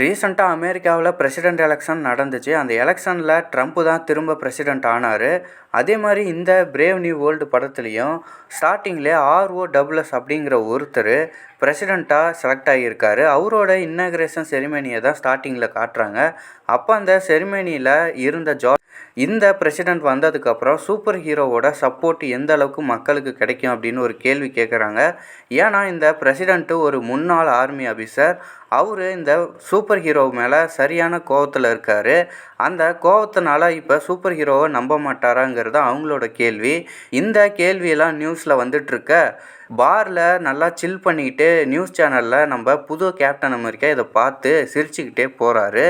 ரீசெண்டாக அமெரிக்காவில் president election நடந்துச்சு. அந்த எலெக்ஷனில் ட்ரம்ப் தான் திரும்ப பிரசிடெண்ட் ஆனார். அதே மாதிரி இந்த பிரேவ் நியூ வேர்ல்டு படத்துலையும் ஸ்டார்டிங்லேயே ROSS அப்படிங்கிற ஒருத்தர் பிரசிடெண்ட்டாக செலக்ட் ஆகியிருக்காரு. அவரோட இன்னக்ரேஷன் செரிமனியை தான் ஸ்டார்டிங்கில் காட்டுறாங்க. அப்போ அந்த செரிமனியில் இருந்த இந்த பிரசிடெண்ட் வந்ததுக்கப்புறம் சூப்பர் ஹீரோவோட சப்போர்ட் எந்த அளவுக்கு மக்களுக்கு கிடைக்கும் அப்படின்னு ஒரு கேள்வி கேட்குறாங்க. ஏன்னா இந்த பிரசிடெண்ட்டு ஒரு முன்னாள் ஆர்மி ஆஃபீஸர். அவர் இந்த சூப்பர் ஹீரோ மேலே சரியான கோவத்தில் இருக்கார். அந்த கோவத்தினால இப்போ சூப்பர் ஹீரோவை நம்ப மாட்டாராங்கிறது அவங்களோட கேள்வி. இந்த கேள்வியெல்லாம் நியூஸில் வந்துட்டுருக்க பாரில் நல்லா சில் பண்ணிக்கிட்டு நியூஸ் சேனலில் நம்ம புது கேப்டன் அமெரிக்கா இதை பார்த்து சிரிச்சுக்கிட்டே போகிறாரு.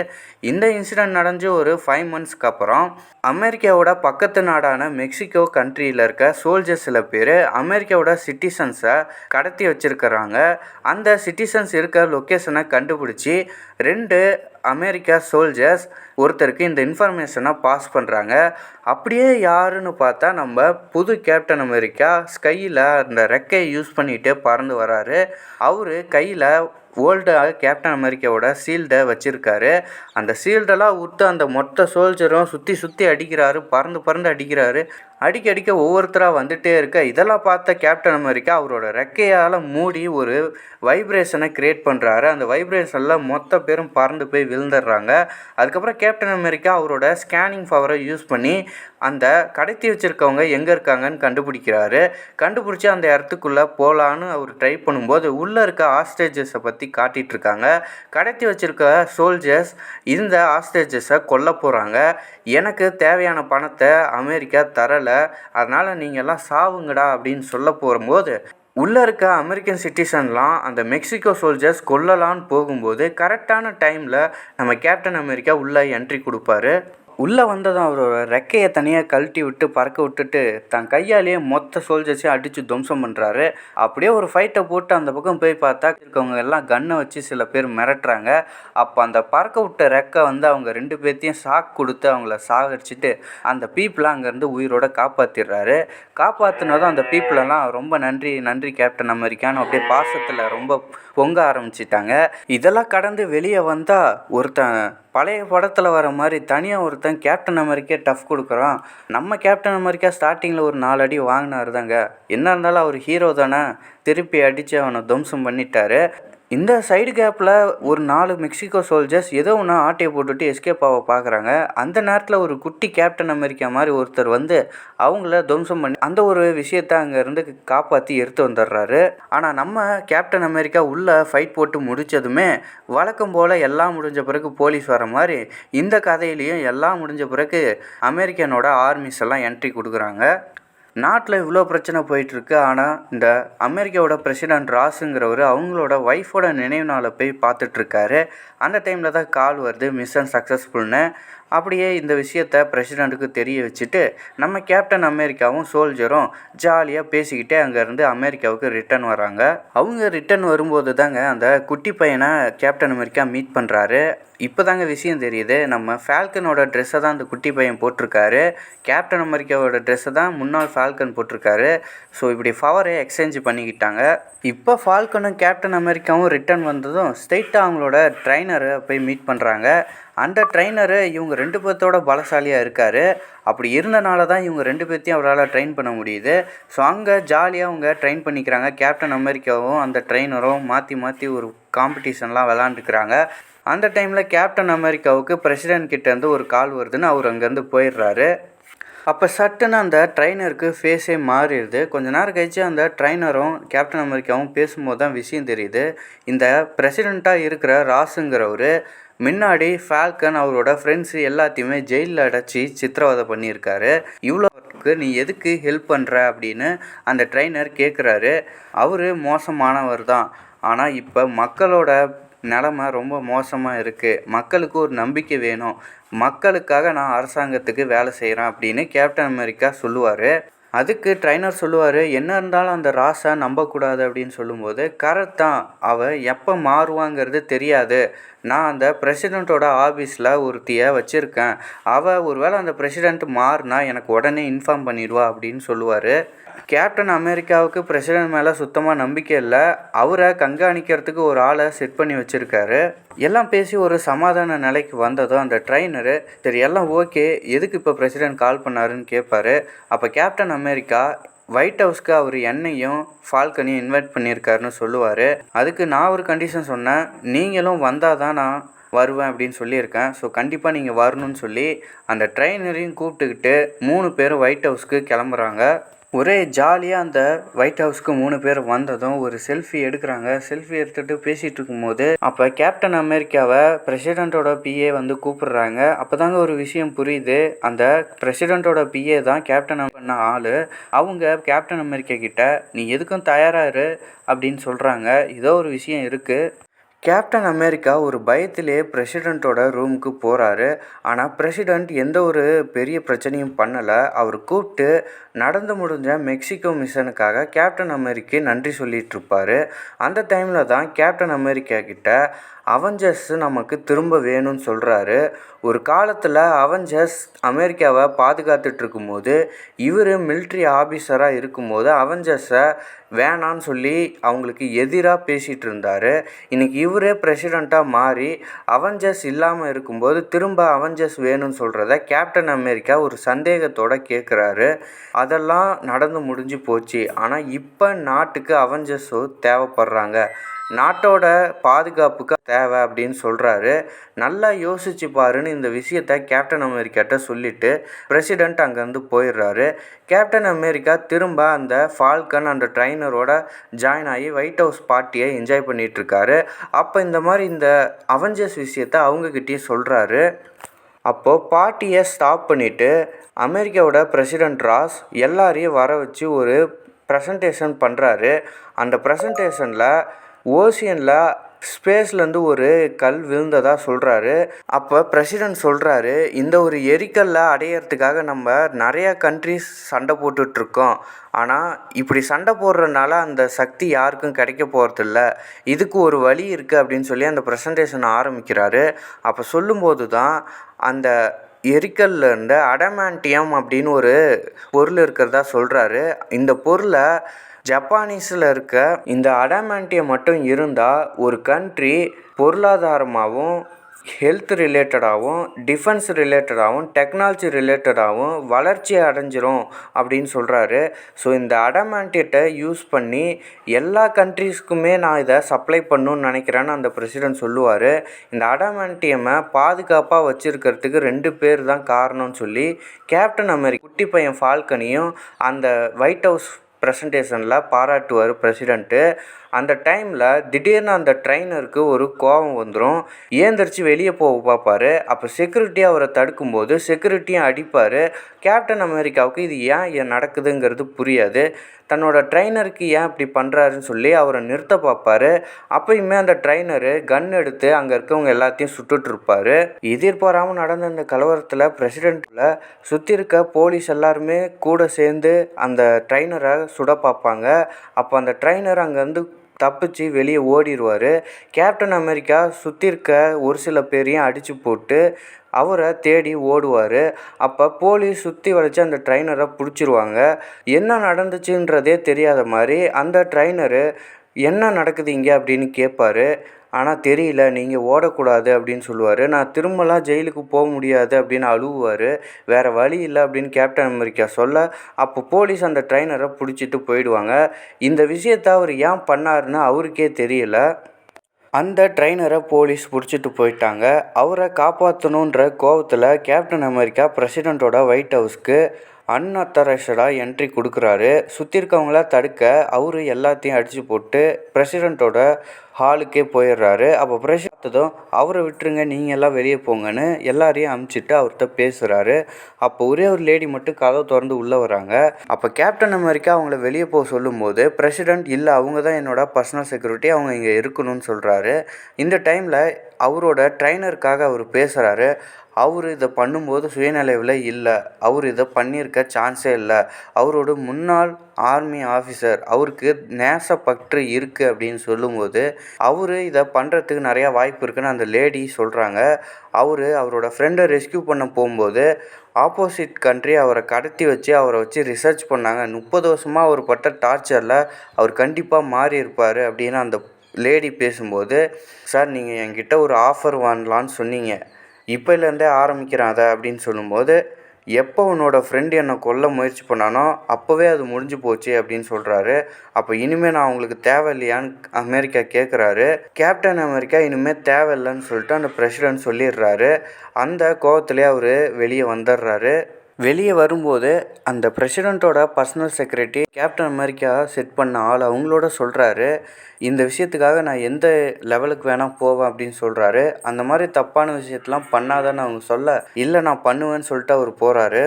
இந்த இன்சிடெண்ட் நடந்து ஒரு 5 மந்த்ஸ்க்கு அப்புறம் அமெரிக்காவோட பக்கத்து நாடான மெக்சிகோ கண்ட்ரியில் இருக்க சோல்ஜர்ஸ் சில பேர் அமெரிக்காவோட சிட்டிசன்ஸை கடத்தி வச்சுருக்கிறாங்க. அந்த சிட்டிசன்ஸ் இருக்க லொக்கேஷனை கண்டுபிடிச்சி 2 அமெரிக்கா சோல்ஜர்ஸ் ஒருத்தருக்கு இந்த இன்ஃபர்மேஷனை பாஸ் பண்ணுறாங்க. அப்படியே யாருன்னு பார்த்தா நம்ம புது கேப்டன் அமெரிக்கா ஸ்கையில் அந்த ரெக்கையை யூஸ் பண்ணிகிட்டே பறந்து வராரு. அவர் கையில் ஓல்டு கேப்டன் அமெரிக்காவோட ஷீல்டை வச்சுருக்காரு. அந்த ஷீல்டெல்லாம் விட்டு அந்த மொத்த சோல்ஜரும் சுற்றி அடிக்கிறாரு. பறந்து அடிக்கிறாரு. அடிக்க ஒவ்வொருத்தராக வந்துகிட்டே இருக்க இதெல்லாம் பார்த்த கேப்டன் அமெரிக்கா அவரோட ரெக்கையால் மூடி ஒரு வைப்ரேஷனை க்ரியேட் பண்ணுறாரு. அந்த வைப்ரேஷனில் மொத்த பேரும் பறந்து போய் விழுந்துடுறாங்க. அதுக்கப்புறம் கேப்டன் அமெரிக்கா அவரோட ஸ்கேனிங் பவரை யூஸ் பண்ணி அந்த கடத்தி வச்சுருக்கவங்க எங்கே இருக்காங்கன்னு கண்டுபிடிச்சி அந்த இடத்துக்குள்ளே போகலான்னு அவர் ட்ரை பண்ணும்போது உள்ளே இருக்க ஹாஸ்டேஜஸை பற்றி காட்டிகிட்ருக்காங்க. கடத்தி வச்சுருக்க சோல்ஜர்ஸ் இந்த ஹாஸ்டேஜஸை கொல்ல போகிறாங்க. எனக்கு தேவையான பணத்தை அமெரிக்கா தரலை, அதனால் நீங்கள்லாம் சாவுங்கடா அப்படின்னு சொல்ல போகும்போது உள்ளே இருக்க அமெரிக்கன் சிட்டிசன்லாம் அந்த மெக்சிகோ சோல்ஜர்ஸ் கொல்லலான்னு போகும்போது கரெக்டான டைமில் நம்ம கேப்டன் அமெரிக்கா உள்ளே என்ட்ரி கொடுப்பாரு. உள்ளே வந்ததும் அவரோட ரெக்கையை தனியாக கழட்டி விட்டு பறக்க விட்டுட்டு தன் கையாலேயே மொத்த சோல்ஜர்ஸையும் அடித்து துவம்சம் பண்ணுறாரு. அப்படியே ஒரு ஃபைட்டை போட்டு அந்த பக்கம் போய் பார்த்தா இருக்கவங்க எல்லாம் கன்னை வச்சு சில பேர் மிரட்டுறாங்க. அப்போ அந்த பறக்க விட்ட ரெக்கை அவங்க 2 பேர்த்தையும் ஷாக் கொடுத்து அவங்கள சாகடிச்சிட்டு அந்த பீப்புளை அங்கேருந்து உயிரோட காப்பாற்றிடுறாரு. காப்பாற்றினதும் அந்த பீப்புளெல்லாம் ரொம்ப நன்றி கேப்டன் அமெரிக்கான்னு அப்படியே பாசத்தில் ரொம்ப பொங்க ஆரம்பிச்சிட்டாங்க. இதெல்லாம் கடந்து வெளியே வந்தால் ஒருத்தன் பழைய படத்தில் வர மாதிரி தனியாக ஒருத்தன் கேப்டன் அமெரிக்கா டஃப் கொடுக்குறான். நம்ம கேப்டன் அமெரிக்கா ஸ்டார்டிங்கில் ஒரு 4 அடி வாங்கினாரு தாங்க. என்ன இருந்தாலும் அவர் ஹீரோ தானே, திருப்பி அடித்து அவனை துவம்சம் பண்ணிட்டாரு. இந்த சைடு கேப்பில் ஒரு 4 மெக்சிகோ சோல்ஜர்ஸ் ஏதோ ஒன்று ஆட்டையை போட்டுட்டு எஸ்கேப் ஆக பார்க்குறாங்க. அந்த நேரத்தில் ஒரு குட்டி கேப்டன் அமெரிக்கா மாதிரி ஒருத்தர் அவங்கள துவம்சம் பண்ணி அந்த ஒரு விஷயத்தை அங்கேருந்து காப்பாற்றி எடுத்து வந்துடுறாரு. ஆனால் நம்ம கேப்டன் அமெரிக்கா உள்ளே ஃபைட் போட்டு முடித்ததுமே வழக்கம் போல் எல்லாம் முடிஞ்ச பிறகு போலீஸ் வர மாதிரி இந்த கதையிலையும் எல்லாம் முடிஞ்ச பிறகு அமெரிக்கனோட ஆர்மிஸ் எல்லாம் என்ட்ரி கொடுக்குறாங்க. நாட்டில் இவ்வளோ பிரச்சனை போயிட்டுருக்கு. ஆனால் இந்த அமெரிக்காவோட பிரசிடெண்ட் ராஸுங்கிறவர் அவங்களோட ஒய்ஃபோட நினைவு நாளை போய் பார்த்துட்ருக்காரு. அந்த டைமில் தான் கால் வருது மிஷன் சக்ஸஸ்ஃபுல்னு. அப்படியே இந்த விஷயத்த பிரசிடெண்ட்டுக்கு தெரிய வச்சுட்டு நம்ம கேப்டன் அமெரிக்காவும் சோல்ஜரும் ஜாலியாக பேசிக்கிட்டே அங்கேருந்து அமெரிக்காவுக்கு ரிட்டர்ன் வராங்க. அவங்க ரிட்டர்ன் வரும்போது தாங்க அந்த குட்டி பையனை கேப்டன் அமெரிக்கா மீட் பண்ணுறாரு. இப்போ தாங்க விஷயம் தெரியுது, நம்ம ஃபால்கனோட ட்ரெஸ்ஸை தான் அந்த குட்டி பையன் போட்டிருக்காரு. கேப்டன் அமெரிக்காவோட ட்ரெஸ்ஸை தான் முன்னாள் ஃபால்கன் போட்டிருக்காரு. ஸோ இப்படி பவரை எக்ஸ்சேஞ்ச் பண்ணிக்கிட்டாங்க. இப்போ ஃபால்கனும் கேப்டன் அமெரிக்காவும் ரிட்டர்ன் வந்ததும் ஸ்ட்ரெயிட்டாக அவங்களோட ட்ரைனரை போய் மீட் பண்ணுறாங்க. அந்த ட்ரைனரு இவங்க 2 பேர்த்தோட பலசாலியாக இருக்கார். அப்படி இருந்தனால தான் இவங்க 2 பேர்த்தையும் அவரால் ட்ரெயின் பண்ண முடியுது. ஸோ அங்கே ஜாலியாக அவங்க ட்ரெயின் பண்ணிக்கிறாங்க. கேப்டன் அமெரிக்காவும் அந்த ட்ரைனரும் மாற்றி ஒரு காம்படிஷன்லாம் விளாண்டுக்கிறாங்க. அந்த டைமில் கேப்டன் அமெரிக்காவுக்கு பிரசிடெண்ட் கிட்டேருந்து ஒரு கால் வருதுன்னு அவர் அங்கேருந்து போயிடுறாரு. அப்போ சட்டுன்னு அந்த ட்ரைனருக்கு ஃபேஸே மாறிடுது. கொஞ்ச நேரம் கழிச்சு அந்த ட்ரைனரும் கேப்டன் அமெரிக்காவும் பேசும்போது தான் விஷயம் தெரியுது. இந்த பிரசிடெண்ட்டாக இருக்கிற ராஸுங்கிறவர் முன்னாடி ஃபால்கன் அவரோட ஃப்ரெண்ட்ஸு எல்லாத்தையுமே ஜெயிலில் அடைச்சி சித்திரவதை பண்ணியிருக்காரு. இவ்வளோக்கு நீ எதுக்கு ஹெல்ப் பண்ணுற அப்படின்னு அந்த ட்ரைனர் கேட்குறாரு. அவர் மோசமானவர் தான், ஆனால் இப்போ மக்களோட நிலமை ரொம்ப மோசமாக இருக்குது. மக்களுக்கு ஒரு நம்பிக்கை வேணும். மக்களுக்காக நான் அரசாங்கத்துக்கு வேலை செய்கிறேன் அப்படின்னு கேப்டன் அமெரிக்கா சொல்லுவார். அதுக்கு ட்ரைனர் சொல்லுவார், என்ன இருந்தாலும் அந்த ராஸை நம்பக்கூடாது அப்படின்னு சொல்லும்போது, கரெக்ட் தான், அவள் எப்போ மாறுவாங்கிறது தெரியாது. நான் அந்த பிரசிடெண்ட்டோட ஆஃபீஸில் ஒருத்தியை வச்சுருக்கேன். அவள் ஒருவேளை அந்த பிரசிடெண்ட் மாறினா எனக்கு உடனே இன்ஃபார்ம் பண்ணிடுவா அப்படின்னு சொல்லுவார். கேப்டன் அமெரிக்காவுக்கு பிரசிடெண்ட் மேலே சுத்தமாக நம்பிக்கை இல்லை. அவரை கண்காணிக்கிறதுக்கு ஒரு ஆளை செட் பண்ணி வச்சுருக்காரு. எல்லாம் பேசி ஒரு சமாதான நிலைக்கு வந்ததும் அந்த ட்ரைனரு, சரி எல்லாம் ஓகே, எதுக்கு இப்போ பிரசிடெண்ட் கால் பண்ணாருன்னு கேட்பாரு. அப்போ கேப்டன் அமெரிக்கா ஒயிட் ஹவுஸ்க்கு அவர் என்னையும் ஃபால்கனையும் இன்வைட் பண்ணியிருக்காருன்னு சொல்லுவார். அதுக்கு நான் ஒரு கண்டிஷன் சொன்னேன், நீங்களும் வந்தால் தான் நான் வருவேன் அப்படின்னு சொல்லியிருக்கேன். ஸோ கண்டிப்பாக நீங்கள் வரணும்னு சொல்லி அந்த ட்ரைனரையும் கூப்பிட்டுக்கிட்டு 3 பேரும் ஒயிட் ஹவுஸ்க்கு கிளம்புறாங்க. ஒரே ஜாலியாக அந்த ஒயிட் ஹவுஸ்க்கு 3 பேர் வந்ததும் ஒரு செல்ஃபி எடுக்கிறாங்க. செல்ஃபி எடுத்துகிட்டு பேசிகிட்டு இருக்கும்போது அப்போ கேப்டன் அமெரிக்காவை பிரசிடெண்ட்டோட பிஏ வந்து கூப்பிடுறாங்க. அப்போ தாங்க ஒரு விஷயம் புரியுது, அந்த பிரசிடெண்ட்டோட பிஏ தான் கேப்டன் பண்ண ஆள். அவங்க கேப்டன் அமெரிக்கா கிட்ட நீ எதுக்கும் தயாராரு அப்படின்னு சொல்கிறாங்க. ஏதோ ஒரு விஷயம் இருக்குது. கேப்டன் அமெரிக்கா ஒரு பயத்திலே பிரசிடெண்ட்டோட ரூமுக்கு போகிறாரு. ஆனால் பிரசிடெண்ட் எந்த ஒரு பெரிய பிரச்சனையும் பண்ணலை. அவர் கூப்பிட்டு நடந்து முடிஞ்ச மெக்சிகோ மிஷனுக்காக கேப்டன் அமெரிக்கா நன்றி சொல்லிகிட்ருப்பார். அந்த டைமில் தான் கேப்டன் அமெரிக்கா கிட்ட அவெஞ்சர்ஸ் நமக்கு திரும்ப வேணும்னு சொல்கிறாரு. ஒரு காலத்தில் அவெஞ்சர்ஸ் அமெரிக்காவை பாதுகாத்துட்ருக்கும்போது இவர் மிலிட்ரி ஆஃபீஸராக இருக்கும்போது அவெஞ்சர்ஸை வேணான்னு சொல்லி அவங்களுக்கு எதிராக பேசிகிட்டு இருந்தார். இன்றைக்கி இவரே பிரசிடெண்ட்டாக மாறி அவெஞ்சர்ஸ் இல்லாமல் இருக்கும்போது திரும்ப அவெஞ்சர்ஸ் வேணும்னு சொல்கிறத கேப்டன் அமெரிக்கா ஒரு சந்தேகத்தோடு கேட்குறாரு. அதெல்லாம் நடந்து முடிஞ்சு போச்சு. ஆனால் இப்போ நாட்டுக்கு அவெஞ்சர்ஸோ தேவைப்படுறாங்க, நாட்டோட பாதுகாப்புக்கு தேவை அப்படின்னு சொல்கிறாரு. நல்லா யோசிச்சு பாருன்னு இந்த விஷயத்த கேப்டன் அமெரிக்காட்ட சொல்லிவிட்டு பிரசிடெண்ட் அங்கேருந்து போயிடுறாரு. கேப்டன் அமெரிக்கா திரும்ப அந்த ஃபால்கன் அந்த ட்ரைனரோட ஜாயின் ஆகி ஒயிட் ஹவுஸ் பார்ட்டியை என்ஜாய் பண்ணிகிட்ருக்காரு. அப்போ இந்த மாதிரி இந்த அவெஞ்சர்ஸ் விஷயத்த அவங்கக்கிட்டேயும் சொல்கிறாரு. அப்போது பார்ட்டியை ஸ்டாப் பண்ணிவிட்டு அமெரிக்காவோட பிரசிடெண்ட் ராஸ் எல்லாரையும் வர வச்சு ஒரு ப்ரெசன்டேஷன் பண்ணுறாரு. அந்த ப்ரெசன்டேஷனில் ஓசியனில் ஸ்பேஸ்லேருந்து ஒரு கல் விழுந்ததாக சொல்கிறாரு. அப்போ பிரசிடெண்ட் சொல்கிறாரு, இந்த ஒரு எரிக்கல்லை அடையிறதுக்காக நம்ம நிறையா கண்ட்ரிஸ் சண்டை போட்டுட்ருக்கோம். ஆனால் இப்படி சண்டை போடுறதுனால அந்த சக்தி யாருக்கும் கிடைக்க போகிறதில்ல. இதுக்கு ஒரு வழி இருக்குது அப்படின்னு சொல்லி அந்த ப்ரெசன்டேஷன் ஆரம்பிக்கிறாரு. அப்போ சொல்லும்போது தான் அந்த எரிக்கல்லேருந்து அடமாண்டியம் அப்படின்னு ஒரு பொருள் இருக்கிறதா சொல்கிறாரு. இந்த பொருளை ஜப்பானீஸில் இருக்க இந்த அடமாண்டியம் மட்டும் இருந்தால் ஒரு கண்ட்ரி பொருளாதாரமாகவும் ஹெல்த் ரிலேட்டடாகவும் டிஃபென்ஸ் ரிலேட்டடாகவும் டெக்னாலஜி ரிலேட்டடாகவும் வளர்ச்சி அடைஞ்சிரும் அப்படின்னு சொல்கிறாரு. ஸோ இந்த அடமாண்டியத்தை யூஸ் பண்ணி எல்லா கண்ட்ரீஸ்க்குமே நான் இதை சப்ளை பண்ணணுன்னு நினைக்கிறேன்னு அந்த பிரசிடெண்ட் சொல்லுவார். இந்த அடமாண்டியமை பாதுகாப்பாக வச்சுருக்கிறதுக்கு 2 பேர் தான் காரணம்னு சொல்லி கேப்டன் அமெரிக்கா குட்டி பையன் ஃபால்கனையும் அந்த ஒயிட் ஹவுஸ் ப்ரெசன்டேஷனில் பாராட்டுவார் பிரசிடெண்ட்டு. அந்த டைமில் திடீர்னு அந்த ட்ரைனருக்கு ஒரு கோபம் வந்துடும். ஏந்திரிச்சு வெளியே போக பார்ப்பார். அப்போ செக்யூரிட்டி அவரை தடுக்கும்போது செக்யூரிட்டியும் அடிப்பார். கேப்டன் அமெரிக்காவுக்கு இது ஏன் நடக்குதுங்கிறது புரியாது. தன்னோட ட்ரைனருக்கு ஏன் இப்படி பண்ணுறாருன்னு சொல்லி அவரை நிறுத்த பார்ப்பார். அப்போயுமே அந்த ட்ரைனரு கன் எடுத்து அங்கே இருக்கவங்க எல்லாத்தையும் சுட்டுட்ருப்பார். எதிர்பாராமல் நடந்த அந்த கலவரத்தில் பிரசிடெண்ட்டில் சுற்றி இருக்க போலீஸ் எல்லாருமே கூட சேர்ந்து அந்த ட்ரைனரை சுட பார்ப்பாங்க. அப்போ அந்த ட்ரைனர் அங்கேருந்து தப்பிச்சு வெளியே ஓடிடுவார். கேப்டன் அமெரிக்கா சுற்றி இருக்க ஒரு சில பேரையும் அடித்து போட்டு அவரை தேடி ஓடுவார். அப்போ போலீஸ் சுற்றி வளைச்சி அந்த ட்ரைனரை பிடிச்சிருவாங்க. என்ன நடந்துச்சுன்றதே தெரியாத மாதிரி அந்த ட்ரைனரு என்ன நடக்குது இங்கே அப்படின்னு கேட்பார். ஆனால் தெரியல, நீங்கள் ஓடக்கூடாது அப்படின்னு சொல்லுவார். நான் திரும்பலாம் ஜெயிலுக்கு போக முடியாது அப்படின்னு அழுவார். வேறு வழி இல்லை அப்படின்னு கேப்டன் அமெரிக்கா சொல்ல அப்போ போலீஸ் அந்த ட்ரைனரை பிடிச்சிட்டு போயிடுவாங்க. இந்த விஷயத்தை அவர் ஏன் பண்ணாருன்னு அவருக்கே தெரியல. அந்த ட்ரைனரை போலீஸ் பிடிச்சிட்டு போயிட்டாங்க. அவரை காப்பாற்றணுன்ற கோவத்தில் கேப்டன் அமெரிக்கா பிரசிடெண்ட்டோட ஒயிட் ஹவுஸ்க்கு அன்அத்தரைஸ்டாக என்ட்ரி கொடுக்குறாரு. சுற்றி இருக்கவங்கள தடுக்க அவர் எல்லாத்தையும் அடித்து போட்டு பிரசிடெண்ட்டோட ஹாலுக்கே போயிடுறாரு. அப்போ பிரசாந்ததும் அவரை விட்டுருங்க, நீங்கள் எல்லாம் வெளியே போங்கன்னு எல்லாரையும் அமுச்சிட்டு அவர்கிட்ட பேசுகிறாரு. அப்போ ஒரே ஒரு லேடி மட்டும் கதவை திறந்து உள்ளே வராங்க. அப்போ கேப்டன் அமெரிக்கா அவங்கள வெளியே போக சொல்லும்போது பிரசிடெண்ட் இல்லை, அவங்க தான் என்னோட பர்சனல் செக்யூரிட்டி, அவங்க இங்கே இருக்கணும்னு சொல்கிறாரு. இந்த டைமில் அவரோட ட்ரைனருக்காக அவர் பேசுகிறாரு. அவர் இதை பண்ணும்போது சுயநினைவில் இல்லை, அவர் இதை பண்ணியிருக்க சான்ஸே இல்லை, அவரோட முன்னாள் ஆர்மி ஆஃபீஸர், அவருக்கு நேசப்பற்று இருக்குது அப்படின்னு சொல்லும்போது அவர் இதை பண்ணுறதுக்கு நிறையா வாய்ப்பு இருக்குன்னு அந்த லேடி சொல்கிறாங்க. அவரோட ஃப்ரெண்டை ரெஸ்கியூ பண்ண போகும்போது ஆப்போசிட் கண்ட்ரி அவரை கடத்தி வச்சு அவரை வச்சு ரிசர்ச் பண்ணாங்க. 30 வருஷமாக அவர் பட்ட டார்ச்சரில் அவர் கண்டிப்பாக மாறி இருப்பார் அப்படின்னு அந்த லேடி பேசும்போது, சார் நீங்கள் என்கிட்ட ஒரு ஆஃபர் வாங்கலான்னு சொன்னீங்க, இப்போலேருந்தே ஆரம்பிக்கிறேன் அதை அப்படின்னு சொல்லும்போது, எப்போ உன்னோட ஃப்ரெண்டு என்னை கொல்ல முயற்சி பண்ணானோ அப்போவே அது முடிஞ்சு போச்சு அப்படின்னு சொல்கிறாரு. அப்போ இனிமேல் நான் உங்களுக்கு தேவையில்லையான்னு அமெரிக்கா கேட்குறாரு. கேப்டன் அமெரிக்கா இனிமேல் தேவையில்லைன்னு சொல்லிட்டு அந்த பிரசிடெண்ட் சொல்லிடுறாரு. அந்த கோவத்திலே அவர் வெளியே வந்துடுறாரு. வெளியே வரும்போது அந்த பிரசிடெண்ட்டோட personal security captain America set பண்ண ஆள் அவங்களோட சொல்கிறாரு, இந்த விஷயத்துக்காக நான் எந்த லெவலுக்கு வேணால் போவேன் அப்படின்னு சொல்கிறாரு. அந்த மாதிரி தப்பான விஷயத்தெலாம் பண்ணாதான்னு அவங்க சொல்ல, இல்லை நான் பண்ணுவேன்னு சொல்லிட்டு அவர் போகிறாரு.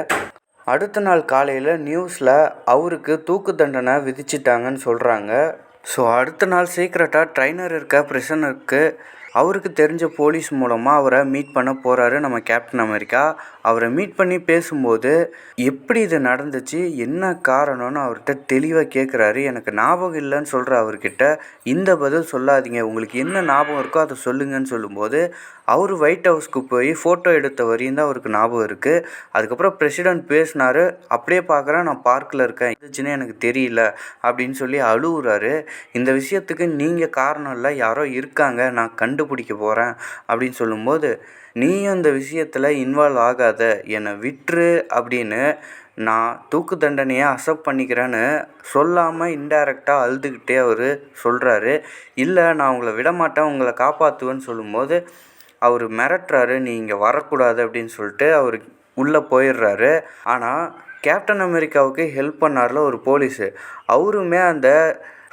அடுத்த நாள் காலையில் நியூஸில் அவருக்கு தூக்கு தண்டனை விதிச்சிட்டாங்கன்னு சொல்கிறாங்க. ஸோ அடுத்த நாள் சீக்ரெட்டாக ட்ரைனர் இருக்க பிரிசனருக்கு அவருக்கு தெரிஞ்ச போலீஸ் மூலமாக அவரை மீட் பண்ண போகிறாரு நம்ம கேப்டன் அமெரிக்கா. அவரை மீட் பண்ணி பேசும்போது எப்படி இது நடந்துச்சு, என்ன காரணம்னு அவர்கிட்ட தெளிவாக கேட்குறாரு. எனக்கு ஞாபகம் இல்லைன்னு சொல்கிற அவர்கிட்ட இந்த பதில் சொல்லாதீங்க, உங்களுக்கு என்ன ஞாபகம் இருக்கோ அதை சொல்லுங்கன்னு சொல்லும்போது அவர் ஒயிட் ஹவுஸ்க்கு போய் ஃபோட்டோ எடுத்த வரையும் தான் அவருக்கு ஞாபகம் இருக்குது. அதுக்கப்புறம் பிரசிடெண்ட் பேசினார், அப்படியே பார்க்குறேன் நான் பார்க்கில் இருக்கேன், இருந்துச்சுன்னு எனக்கு தெரியல அப்படின்னு சொல்லி அழுகுறாரு. இந்த விஷயத்துக்கு நீங்கள் காரணம் இல்லை, யாரோ இருக்காங்க, நான் கண்டுபிடிக்க போகிறேன் அப்படின்னு சொல்லும்போது, நீயும் இந்த விஷயத்தில் இன்வால்வ் ஆகாத, என்னை விட்டுரு அப்படின்னு நான் தூக்கு தண்டனையை அக்செப்ட் பண்ணிக்கிறேன்னு சொல்லாமல் இன்டைரக்டாக அழுதுகிட்டே அவர் சொல்கிறாரு. இல்லை நான் உங்களை விடமாட்டேன், உங்களை காப்பாற்றுவேன்னு சொல்லும்போது அவர் மிரட்டுறாரு, நீ இங்கே வரக்கூடாது அப்படின்னு சொல்லிட்டு அவர் உள்ளே போயிடுறாரு. ஆனால் கேப்டன் அமெரிக்காவுக்கு ஹெல்ப் பண்ணார்ல ஒரு போலீஸு, அவருமே அந்த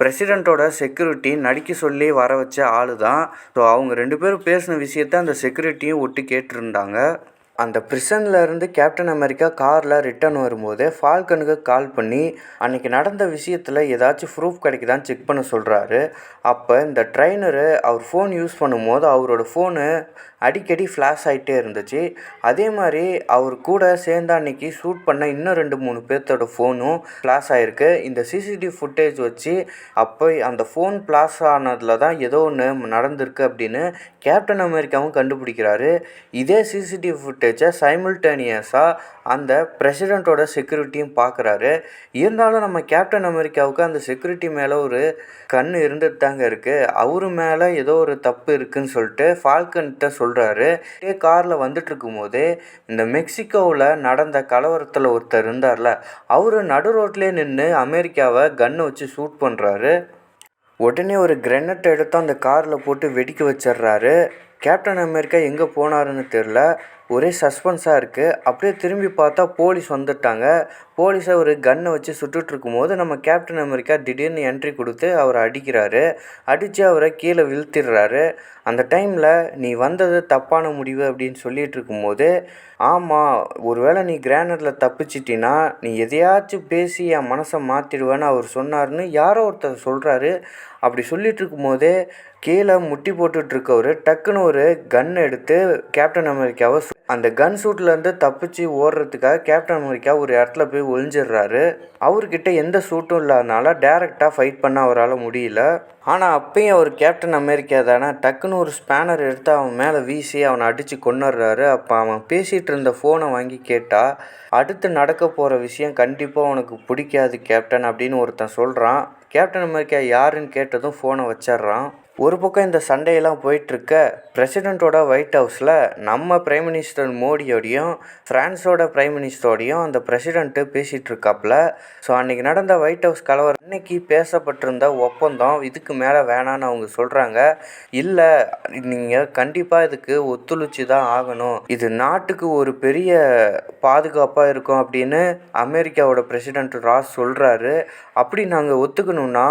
பிரசிடெண்ட்டோட செக்யூரிட்டி நடிக்க சொல்லி வர வச்ச ஆள் தான். ஸோ அவங்க 2 பேரும் பேசின விஷயத்த அந்த செக்யூரிட்டியும் ஒட்டு கேட்டிருந்தாங்க. அந்த இருந்து கேப்டன் அமெரிக்கா காரில் ரிட்டர்ன் வரும்போது ஃபால்கனுக்கு கால் பண்ணி அன்றைக்கி நடந்த விஷயத்தில் ஏதாச்சும் ப்ரூஃப் கிடைக்குதான்னு செக் பண்ண சொல்கிறாரு. அப்போ இந்த ட்ரைனரு அவர் ஃபோன் யூஸ் பண்ணும்போது அவரோட ஃபோனு அடிக்கடி ஃப்ளாஷ் ஆகிட்டே இருந்துச்சு. அதே மாதிரி அவர் கூட சேர்ந்து அன்றைக்கி ஷூட் பண்ண இன்னும் 2-3 பேர்த்தோட ஃபோனும் ஃப்ளாஷ் ஆகிருக்கு. இந்த சிசிடிவி ஃபுட்டேஜ் வச்சு அப்போ அந்த ஃபோன் ஃப்ளாஷ் ஆனதில் தான் ஏதோ ஒன்று நடந்திருக்கு அப்படின்னு கேப்டன் அமெரிக்காவும் கண்டுபிடிக்கிறாரு. இதே சிசிடிவி ஃபுட்டேஜை சைமல்டேனியஸாக அந்த பிரசிடெண்ட்டோட செக்யூரிட்டியும் பார்க்குறாரு. இருந்தாலும் நம்ம கேப்டன் அமெரிக்காவுக்கு அந்த செக்யூரிட்டி மேலே ஒரு கண் இருந்துட்டு தாங்க இருக்குது. அவரு மேலே ஏதோ ஒரு தப்பு இருக்குதுன்னு சொல்லிட்டு ஃபால்கன்கிட்ட சொல்கிறாரு. காரில் வந்துட்டு இருக்கும்போதே இந்த மெக்சிகோவில் நடந்த கலவரத்தில் ஒருத்தர் இருந்தார்ல, அவர் நடு ரோட்லேயே நின்று அமெரிக்காவை கன்னை வச்சு ஷூட் பண்ணுறாரு. உடனே ஒரு கிரெனட் எடுத்து அந்த காரில் போட்டு வெடிக்க வச்சிடுறாரு. கேப்டன் அமெரிக்கா எங்கே போனாருன்னு தெரில, ஒரே சஸ்பென்ஸாக இருக்குது. அப்படியே திரும்பி பார்த்தா போலீஸ் வந்துட்டாங்க. போலீஸை ஒரு கன்னை வச்சு சுட்டுட்ருக்கும்போது நம்ம கேப்டன் அமெரிக்கா திடீர்னு என்ட்ரி கொடுத்து அவரை அடிக்கிறாரு. அடித்து அவரை கீழே வீழ்த்திடுறாரு. அந்த டைமில் நீ வந்தது தப்பான முடிவு அப்படின்னு சொல்லிகிட்டு இருக்கும்போது, ஆமாம் ஒருவேளை நீ கிரானடில் தப்பிச்சிட்டினா நீ எதையாச்சும் பேசி என் மனசை மாற்றிடுவேன்னு அவர் சொன்னார்னு யாரோ ஒருத்தர் சொல்கிறாரு. அப்படி சொல்லிகிட்டு இருக்கும்போதே கீழே முட்டி போட்டுட்ருக்கவர் டக்குன்னு ஒரு கன் எடுத்து கேப்டன் அமெரிக்காவை அந்த கன் சூட்லேருந்து தப்பிச்சு ஓடுறதுக்காக கேப்டன் அமெரிக்கா ஒரு இடத்துல போய் ஒளிஞ்சிடுறாரு. அவர்கிட்ட எந்த சூட்டும் இல்லாதனால டேரெக்டாக ஃபைட் பண்ண அவரால் முடியல. ஆனால் அப்பயும் அவர் கேப்டன் அமெரிக்கா தானே, டக்குன்னு ஒரு ஸ்பேனர் எடுத்து அவன் மேலே வீசி அவனை அடித்து கொன்னுடுறாரு. அப்போ அவன் பேசிகிட்டு இருந்த ஃபோனை வாங்கி கேட்டால், அடுத்து நடக்க போகிற விஷயம் கண்டிப்பாக உனக்கு பிடிக்காது கேப்டன் அப்படின்னு ஒருத்தன் சொல்கிறான். கேப்டன் அமெரிக்கா யாருன்னு கேட்டதும் ஃபோனை வச்சிட்றான். ஒரு பக்கம் இந்த சண்டையெல்லாம் போயிட்டுருக்க பிரசிடெண்ட்டோட ஒயிட் ஹவுஸில் நம்ம பிரைம் மினிஸ்டர் மோடியோடையும் ஃப்ரான்ஸோட பிரைம் மினிஸ்டரோடையும் அந்த பிரசிடெண்ட்டு பேசிகிட்டு இருக்காப்புல. ஸோ அன்றைக்கி நடந்த ஒயிட் ஹவுஸ் கலவரம் அன்னைக்கு பேசப்பட்டிருந்த ஒப்பந்தம் இதுக்கு மேலே வேணான்னு அவங்க சொல்கிறாங்க. இல்லை நீங்கள் கண்டிப்பாக இதுக்கு ஒத்துழைச்சி தான் ஆகணும், இது நாட்டுக்கு ஒரு பெரிய பாதுகாப்பாக இருக்கும் அப்படின்னு அமெரிக்காவோட பிரசிடெண்ட் ராஸ் சொல்கிறாரு. அப்படி நாங்கள் ஒத்துக்கணுன்னா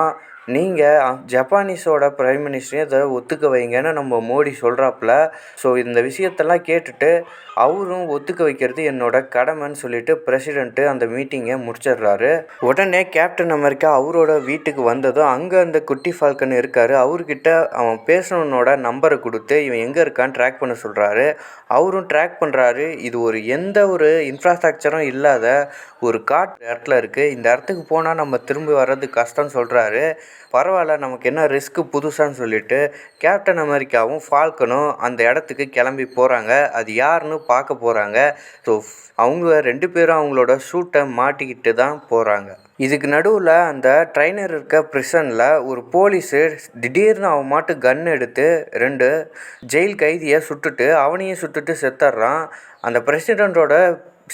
நீங்கள் ஜப்பானீஸோட பிரைம் மினிஸ்டரையும் இதை ஒத்துக்க வைங்கன்னு நம்ம மோடி சொல்கிறாப்புல. ஸோ இந்த விஷயத்தெல்லாம் கேட்டுட்டு அவரும் ஒத்துக்க வைக்கிறது என்னோட கடமைன்னு சொல்லிட்டு பிரசிடெண்ட்டு அந்த மீட்டிங்கை முடிச்சிடுறாரு. உடனே கேப்டன் அமெரிக்கா அவரோட வீட்டுக்கு வந்ததும் அங்கே அந்த குட்டி ஃபால்கன் இருக்கார். அவர்கிட்ட அவன் பேசணுன்னோட நம்பரை கொடுத்து இவன் எங்கே இருக்கான்னு ட்ராக் பண்ண சொல்கிறாரு. அவரும் ட்ராக் பண்ணுறாரு. இது எந்த ஒரு இன்ஃப்ராஸ்ட்ரக்சரும் இல்லாத ஒரு இடத்துல இருக்குது. இந்த இடத்துக்கு போனால் நம்ம திரும்பி வர்றது கஷ்டம்னு சொல்கிறாரு. பரவாயில்ல, நமக்கு என்ன ரிஸ்க்கு புதுசான்னு சொல்லிட்டு கேப்டன் அமெரிக்காவும் ஃபால்கனும் அந்த இடத்துக்கு கிளம்பி போகிறாங்க. அது யாருன்னு பார்க்க போகிறாங்க. ஸோ அவங்க 2 பேரும் அவங்களோட ஷூட்டை மாட்டிக்கிட்டு தான் போகிறாங்க. இதுக்கு நடுவில் அந்த ட்ரைனர் இருக்க ப்ரிசனில் ஒரு போலீஸு திடீர்னு அவன் மாட்டு கன் எடுத்து 2 ஜெயில் கைதியை சுட்டுட்டு அவனையும் சுட்டுட்டு செத்துடுறான். அந்த பிரசிடெண்ட்டோட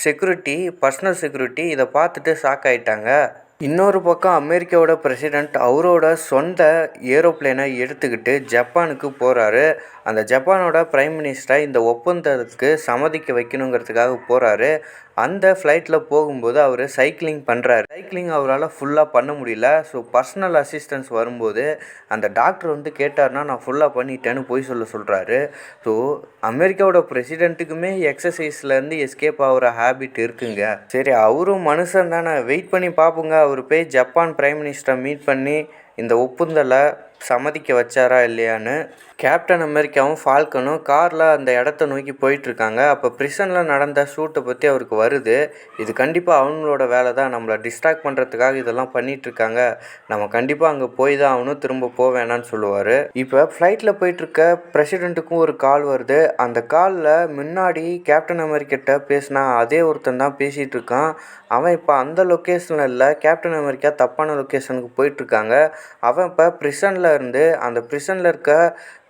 செக்யூரிட்டி, பர்சனல் செக்யூரிட்டி இதை பார்த்துட்டு ஷாக் ஆகிட்டாங்க. இன்னொரு பக்கம் அமெரிக்காவோட பிரசிடெண்ட் அவரோட சொந்த ஏரோப்ளேனை எடுத்துக்கிட்டு ஜப்பானுக்கு போகிறாரு. அந்த ஜப்பானோட பிரைம் மினிஸ்டரை இந்த ஒப்பந்தத்துக்கு சம்மதிக்க வைக்கணுங்கிறதுக்காக போகிறாரு. அந்த ஃப்ளைட்டில் போகும்போது அவர் சைக்கிளிங் பண்ணுறாரு. சைக்கிளிங் அவரால் ஃபுல்லாக பண்ண முடியல. ஸோ பர்சனல் அசிஸ்டன்ஸ் வரும்போது அந்த டாக்டர் கேட்டார்னா நான் ஃபுல்லாக பண்ணிட்டேன்னு போய் சொல்கிறாரு. ஸோ அமெரிக்காவோட பிரசிடெண்ட்டுக்குமே எக்ஸசைஸ்லேருந்து எஸ்கேப் ஆகிற ஹேபிட் இருக்குங்க. சரி, அவரும் மனுஷன் தானே, வெயிட் பண்ணி பார்ப்போங்க. அவர் போய் ஜப்பான் பிரைம் மினிஸ்டரை மீட் பண்ணி இந்த ஒப்பந்தலை சம்மதிக்க வச்சாரா இல்லையான்னு. கேப்டன் அமெரிக்காவும் ஃபால்கனும் காரில் அந்த இடத்த நோக்கி போயிட்டுருக்காங்க. அப்போ ப்ரிசனில் நடந்த ஷூட்டை பற்றி அவருக்கு வருது. இது கண்டிப்பாக அவங்களோட வேலை தான், நம்மளை டிஸ்ட்ராக்ட் பண்ணுறதுக்காக இதெல்லாம் பண்ணிகிட்ருக்காங்க, நம்ம கண்டிப்பாக அங்கே போய் தான் ஆகணும், திரும்ப போக வேணான்னு சொல்லுவார். இப்போ ஃப்ளைட்டில் போயிட்டுருக்க பிரசிடெண்ட்டுக்கும் ஒரு கால் வருது. அந்த காலில் முன்னாடி கேப்டன் அமெரிக்கிட்ட பேசினா அதே ஒருத்தன் தான் பேசிகிட்டு இருக்கான். அவன் இப்போ அந்த லொக்கேஷனில் இல்லை, கேப்டன் அமெரிக்கா தப்பான லொக்கேஷனுக்கு போயிட்டுருக்காங்க. அவன் இப்போ ப்ரிசனில் இருந்து அந்த ப்ரிசனில் இருக்க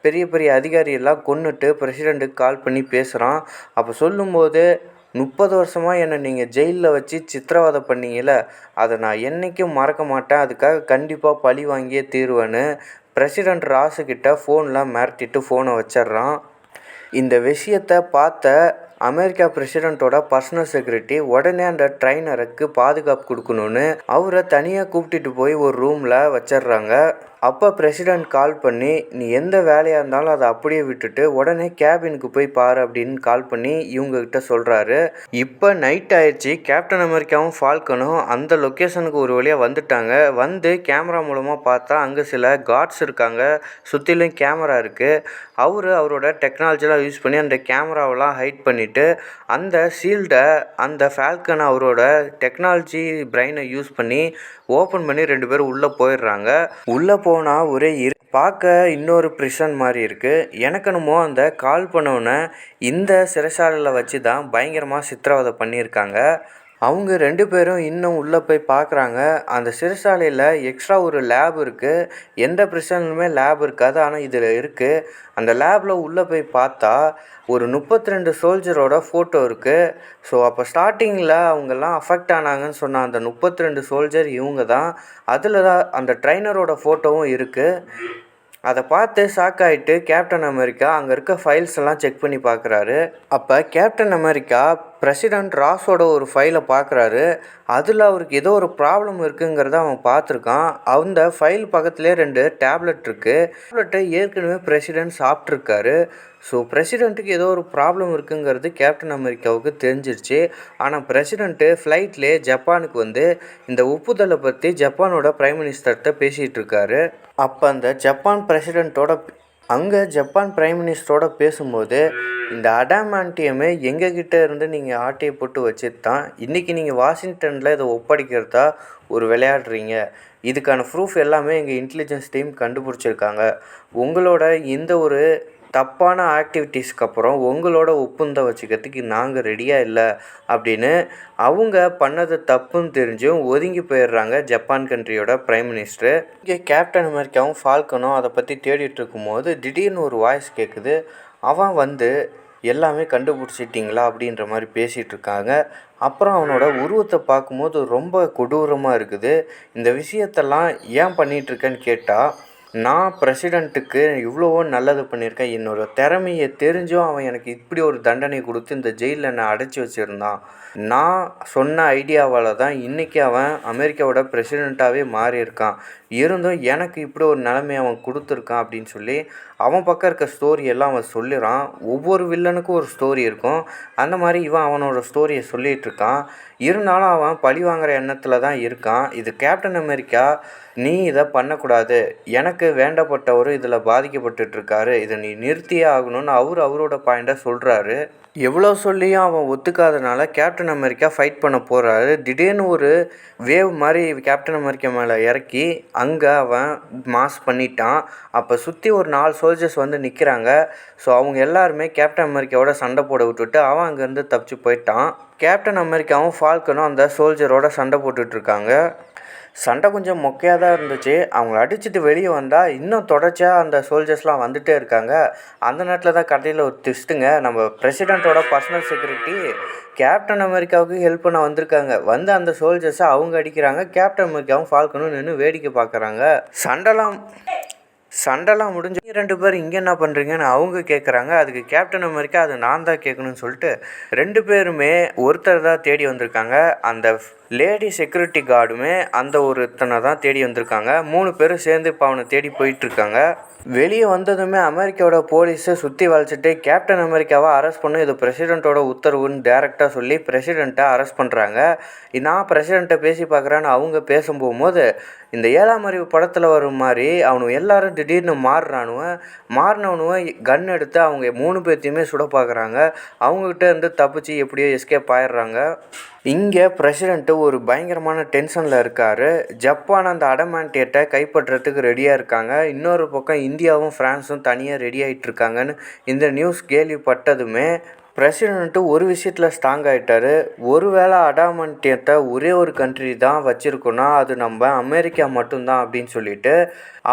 பெரிய பெரிய அதிகாரியெல்லாம் கொன்னுட்டு பிரசிடெண்ட்டுக்கு கால் பண்ணி பேசுகிறான். அப்போ சொல்லும்போது 30 வருஷமாக என்னை நீங்கள் ஜெயிலில் வச்சு சித்திரவதை பண்ணீங்கல்ல, அதை நான் என்றைக்கும் மறக்க மாட்டேன், அதுக்காக கண்டிப்பாக பழி வாங்கியே தீருவேன்னு பிரசிடெண்ட் ராஸுக்கிட்ட ஃபோனில் மிரட்டிட்டு ஃபோனை வச்சிட்றான். இந்த விஷயத்தை பார்த்த அமெரிக்கா பிரசிடெண்ட்டோட பர்சனல் செக்யூரிட்டி உடனே அந்த ட்ரைனருக்கு பாதுகாப்பு கொடுக்கணுன்னு அவரை தனியாக கூப்பிட்டுட்டு போய் ஒரு ரூமில் வச்சிடுறாங்க. அப்போ பிரசிடெண்ட் கால் பண்ணி நீ எந்த வேலையாக இருந்தாலும் அதை அப்படியே விட்டுட்டு உடனே கேபினுக்கு போய் பாரு அப்படின்னு கால் பண்ணி இவங்ககிட்ட சொல்கிறாரு. இப்போ நைட் ஆயிடுச்சு. கேப்டன் அமெரிக்காவும் ஃபால்கனும் அந்த லொக்கேஷனுக்கு ஒரு வழியாக வந்துட்டாங்க. வந்து கேமரா மூலமாக பார்த்தா அங்கே சில கார்ட்ஸ் இருக்காங்க, சுற்றிலும் கேமரா இருக்குது. அவரோட டெக்னாலஜிலாம் யூஸ் பண்ணி அந்த கேமராவெல்லாம் ஹைட் பண்ணிவிட்டு அந்த ஷீல்டை அந்த ஃபால்கன் அவரோட டெக்னாலஜி பிரெயினை யூஸ் பண்ணி ஓப்பன் பண்ணி 2 பேரும் உள்ளே போயிடுறாங்க. உள்ளே போனால் ஒரே பார்க்க இன்னொரு ப்ரிசன் மாதிரி இருக்குது. எனக்கு என்னமோ அந்த கால் பண்ணவனை இந்த சிறைச்சாலையில் வச்சு தான் பயங்கரமாக சித்திரவதை பண்ணியிருக்காங்க. அவங்க 2 பேரும் இன்னும் உள்ளே போய் பார்க்குறாங்க. அந்த சிறைச்சாலையில் எக்ஸ்ட்ரா ஒரு லேப் இருக்குது. எந்த ப்ரிசன்லுமே லேப் இருக்காது, ஆனால் இதில் இருக்குது. அந்த லேபில் உள்ளே போய் பார்த்தா ஒரு 32 சோல்ஜரோட ஃபோட்டோ இருக்குது. ஸோ அப்போ ஸ்டார்டிங்கில் அவங்கெல்லாம் அஃபெக்ட் ஆனாங்கன்னு சொன்ன அந்த 32 சோல்ஜர் இவங்க தான். அதில் தான் அந்த ட்ரைனரோட ஃபோட்டோவும் இருக்குது. அதை பார்த்து ஷாக் ஆகிட்டு கேப்டன் அமெரிக்கா அங்கே இருக்க ஃபைல்ஸ் எல்லாம் செக் பண்ணி பார்க்குறாரு. அப்போ கேப்டன் அமெரிக்கா பிரசிடெண்ட் ராஸோட ஒரு ஃபைலை பார்க்குறாரு. அதில் அவருக்கு ஏதோ ஒரு ப்ராப்ளம் இருக்குங்கிறத அவன் பார்த்துருக்கான். அந்த ஃபைல் பக்கத்துலேயே 2 டேப்லெட் இருக்குது. டேப்லெட்டை ஏற்கனவே பிரசிடெண்ட் சாப்பிட்ருக்காரு. ஸோ பிரசிடெண்ட்டுக்கு ஏதோ ஒரு ப்ராப்ளம் இருக்குங்கிறது கேப்டன் அமெரிக்காவுக்கு தெரிஞ்சிருச்சு. ஆனால் பிரசிடெண்ட்டு ஃப்ளைட்லேயே ஜப்பானுக்கு வந்து இந்த ஒப்புதலை பற்றி ஜப்பானோட பிரைம் மினிஸ்டர்கிட்ட பேசிகிட்டு இருக்காரு. அப்போ அந்த ஜப்பான் பிரசிடெண்ட்டோட ஜப்பான் பிரைம் மினிஸ்டரோட பேசும்போது இந்த அடாமான்டியமே எங்ககிட்ட இருந்து நீங்கள் ஆட்டையை போட்டு வச்சுட்டு தான் இன்றைக்கி நீங்கள் வாஷிங்டனில் இதை ஒப்படைக்கிறதா ஒரு விளையாடுறீங்க. இதுக்கான ப்ரூஃப் எல்லாமே எங்கள் இன்டெலிஜென்ஸ் டீம் கண்டுபிடிச்சிருக்காங்க. உங்களோட இந்த ஒரு தப்பான ஆக்டிவிட்டீஸ்க்கு அப்புறம் உங்களோட ஒப்பந்தம் வச்சுக்கிறதுக்கு நாங்கள் ரெடியாக இல்லை அப்படின்னு அவங்க பண்ணது தப்புன்னு தெரிஞ்சும் ஒதுங்கி போயிடுறாங்க ஜப்பான் கண்ட்ரியோட பிரைம் மினிஸ்டர். இங்கே கேப்டன் அமெரிக்காவும் ஃபால்கனும் அதை பற்றி தேடிட்டு இருக்கும்போது திடீர்னு ஒரு வாய்ஸ் கேட்குது. அவன் வந்து எல்லாமே கண்டுபிடிச்சிட்டிங்களா அப்படின்ற மாதிரி பேசிகிட்டு இருக்காங்க. அப்புறம் அவனோட உருவத்தை பார்க்கும்போது ரொம்ப கொடூரமாக இருக்குது. இந்த விஷயத்தெல்லாம் ஏன் பண்ணிகிட்ருக்கேன்னு கேட்டால் நான் பிரசிடெண்ட்டுக்கு இவ்வளவோ நல்லது பண்ணியிருக்கேன். என்னோட திறமைய தெரிஞ்சும் அவன் எனக்கு இப்படி ஒரு தண்டனை குடுத்து இந்த ஜெயில்ல என்ன அடைச்சி வச்சிருந்தான். நான் சொன்ன ஐடியாவால தான் இன்னைக்கு அவன் அமெரிக்காவோட பிரசிடெண்ட்டாவே மாறியிருக்கான். இருந்தும் எனக்கு இப்படி ஒரு நிலைமைய அவன் குடுத்துருக்கான் அப்படின்னு சொல்லி, அவன் பக்கம் இருக்க ஸ்டோரி எல்லாம் அவன் சொல்லுறான். ஒவ்வொரு வில்லனுக்கும் ஒரு ஸ்டோரி இருக்கும். அந்த மாரி இவன் அவனோட ஸ்டோரிய சொல்லிட்டுருக்கான். இருந்தாலும் அவன் பழி வாங்குற எண்ணத்துல தான் இருக்கான். இது கேப்டன் அமெரிக்கா, நீ இத பண்ணக்கூடாது. எனக்கு வேண்டப்பட்டவரு இதில பாதிக்கப்பட்டுட்ருக்காரு. இத நீ நிறுத்தியே ஆகணும்னு அவரோட பாயிண்ட்ட சொல்றாரு. எவ்வளோ சொல்லியும் அவன் ஒத்துக்காதனால கேப்டன் அமெரிக்கா ஃபைட் பண்ண போறாரு. திடீர்னு ஒரு வேவ் மாரி கேப்டன் அமெரிக்கா மேல இறக்கி, அங்க அவன் மாஸ் பண்ணிட்டான். அப்ப சுத்தி ஒரு 4 சோல்ஜர்ஸ் வந்து நிக்கிறாங்க. ஸோ அவங்க எல்லாருமே கேப்டன் அமெரிக்காவோட சண்டை போட விட்டுட்டு, அவன் அங்கேருந்து தப்பிச்சு போயிட்டான். கேப்டன் அமெரிக்காவும் ஃபால்கனும் அந்த சோல்ஜரோட சண்டை போட்டுட்ருக்காங்க. சண்டை கொஞ்சம் மொக்கையாக தான் இருந்துச்சு. அவங்கள அடிச்சுட்டு வெளியே வந்தால் இன்னும் தொடர்ச்சியாக அந்த சோல்ஜர்ஸ்லாம் வந்துகிட்டே இருக்காங்க. அந்த நேரத்தில் தான் கடையில் ஒரு ட்விஸ்ட்டுங்க. நம்ம பிரசிடெண்ட்டோட பர்சனல் செக்யூரிட்டி கேப்டன் அமெரிக்காவுக்கு ஹெல்ப் பண்ண வந்திருக்காங்க. வந்து அந்த சோல்ஜர்ஸை அவங்க அடிக்கிறாங்க. கேப்டன் அமெரிக்காவும் ஃபால்கனும் நின்று வேடிக்கை பார்க்குறாங்க. சண்டைலாம் முடிஞ்சு 2 பேர் இங்கே என்ன பண்ணுறீங்கன்னு அவங்க கேட்குறாங்க. அதுக்கு கேப்டன் அமெரிக்கா அது நான் தான் கேட்கணும்னு சொல்லிட்டு 2 பேருமே ஒருத்தர் தான் தேடி வந்திருக்காங்க. அந்த லேடி செக்யூரிட்டி கார்டுமே அந்த ஒருத்தனை தான் தேடி வந்திருக்காங்க. 3 பேரும் சேர்ந்து இப்போ அவனை தேடி போயிட்டுருக்காங்க. வெளியே வந்ததுமே அமெரிக்காவோட போலீஸை சுற்றி வளைச்சிட்டு கேப்டன் அமெரிக்காவை அரெஸ்ட் பண்ணி இது பிரசிடெண்ட்டோட உத்தரவுன்னு டேரெக்டாக சொல்லி பிரசிடெண்ட்டை அரெஸ்ட் பண்ணுறாங்க. நான் பிரசிடெண்ட்டை பேசி பார்க்குறேன்னு அவங்க பேச போகும்போது இந்த 7ஆம் அறிவு படத்தில் வரும் மாதிரி அவனுங்க எல்லாரும் திடீர்னு மாறினவனுவ கன் எடுத்து அவங்க 3 பேர்த்தையுமே சுட பார்க்குறாங்க. அவங்ககிட்ட இருந்து தப்பிச்சு எப்படியோ எஸ்கேப் ஆயிடுறாங்க. இங்கே பிரசிடெண்ட்டு ஒரு பயங்கரமான டென்ஷனில் இருக்கார். ஜப்பான் அந்த அடமான்டியத்தை கைப்பற்றுறதுக்கு ரெடியாக இருக்காங்க. இன்னொரு பக்கம் இந்தியாவும் ஃப்ரான்ஸும் தனியாக ரெடி ஆகிட்டுருக்காங்கன்னு இந்த நியூஸ் கேள்விப்பட்டதுமே பிரசிடெண்ட்டு ஒரு விஷயத்தில் ஸ்ட்ராங் ஆகிட்டார். ஒருவேளை அடாமன்டியத்தை ஒரே ஒரு கண்ட்ரி தான் வச்சுருக்கோன்னா அது நம்ம அமெரிக்கா மட்டும்தான் அப்படின்னு சொல்லிட்டு